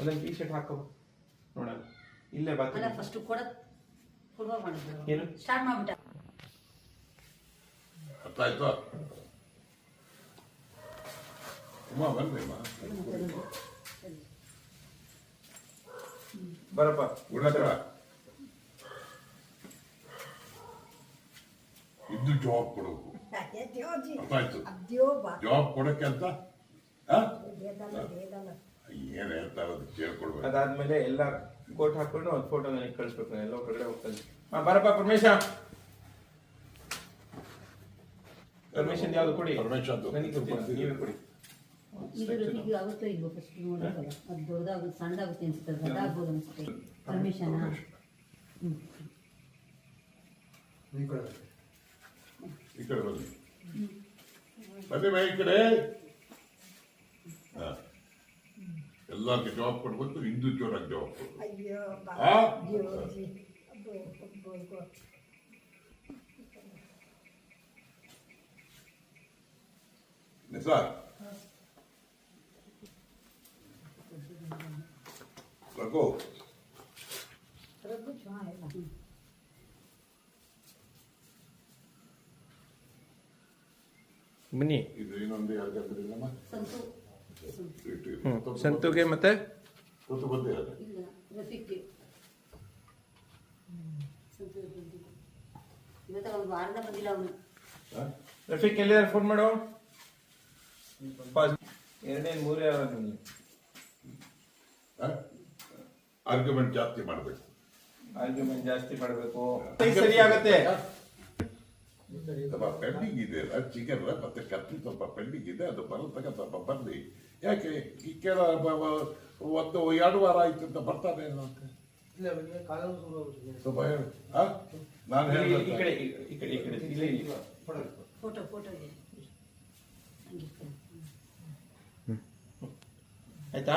ಒಂದೊಂದು T shirt ಹಾಕೋ ನೋಡೋಣ. ಇಲ್ಲೇ ಅಲ್ಲ ಫಸ್ಟ್ ಕೊಡುವ ಮಾಡಿದ್ರು ಏನು ಸ್ಟಾರ್ಟ್ ಮಾಡ್ಬಿಟ್ಟ. ಅರ್ಥ ಆಯ್ತು? ಅಮ್ಮ ಬನ್ರಿ ಅಮ್ಮ. ಬರಪ್ಪ ಉಳ್ಳಾಕರ ಇದ್ದು ಜಾಬ್ ಕೊಡಬೇಕು. ಅರ್ಥ ಆಯ್ತು? ಜಾಬ್ ಕೊಡಕ್ಕೆ ಅಂತ ಏನ್ ಹೇಳ್ತಾ ಇರೋದು ಕೇಳ್ಕೊಡ್ಬೇಕು. ಅದಾದ್ಮೇಲೆ ಎಲ್ಲ ಕೋಟ್ ಹಾಕೊಂಡು ಒಂದು ಫೋಟೋ ನನಗೆ ಕಳಿಸ್ಬೇಕು. ಎಲ್ಲ ಹೊರಗಡೆ ಹೋಗ್ತಾನೆ. ಬರಪ್ಪ ಪರಮೇಶ. ಪರ್ಮಿಷನ್ ಯಾವ್ದು ಕೊಡಿ. ಪರ್ಮಿಷನ್ ನೀವೇ ಕೊಡಿ. ಇದು ಆಗುತ್ತೋ ಇಲ್ವೋ ಫಸ್ಟ್ ನೋಡೋಕ್ಕಲ್ಲ. ಅದು ದೊಡ್ಡದಾಗುತ್ತೆ ಸಣ್ಣದಾಗುತ್ತೆ ಅನ್ಸುತ್ತೆ, ದೊಡ್ಡದಾಗ್ಬೋದು ಅನ್ಸುತ್ತೆ. ಪರ್ಮಿಷನ್ ಈ ಕಡೆ ಬನ್ನಿ ಬನ್ನಿ ಬೈ ಈ ಕಡೆ. ಎಲ್ಲರಿಗೆ ಜಾಬ್ ಕೊಡ್ಬೇಕು, ಇಂಡಿವಿಜುವಲ್ ಜಾಬ್ ಸರ್. ರಘು ಬನ್ನಿ. ಇದು ಇನ್ನೊಂದು ಯಾರಿಗಾದ್ರಿಲ್ಲಮ್ಮ ಸಂತುಗೆ ಮತ್ತೆ ಕೂತು ಬಂದಿರ ಒಂದು ವಾರದ ಬಂದಿಲ್ಲ ಅವನು. ರಫೀಕ್ ಎಲ್ಲಿದ್ದಾರೆ? ಫೋನ್ ಮಾಡು. ಎರಡನೇ ಮೂರೇ ನಿಮಗೆ ಆರ್ಗ್ಯುಮೆಂಟ್ ಜಾಸ್ತಿ ಮಾಡಬೇಕು. ಆರ್ಗ್ಯುಮೆಂಟ್ ಜಾಸ್ತಿ ಮಾಡಬೇಕು. ಸರಿ ಆಗುತ್ತೆ. ಸ್ವಲ್ಪ ಪೆಂಡಿಂಗ್ ಇದೆ ಅಲ್ಲ, ಚಿಕನ್ ಮತ್ತೆ ಕತ್ತಿ ಸ್ವಲ್ಪ ಪೆಂಡಿಂಗ್ ಇದೆ, ಅದು ಬರತಕ್ಕ ಸ್ವಲ್ಪ ಬರ್ಲಿ. ಯಾಕೆ ಈ ಕೇಳ ಒಂದು 2 ವಾರ ಆಯ್ತು ಅಂತ ಬರ್ತಾನೆ ಸ್ವಲ್ಪ ಹೇಳಿ. ನಾನು ಹೇಳಿದೆ ಫೋಟೋ ಫೋಟೋ ಆಯ್ತಾ?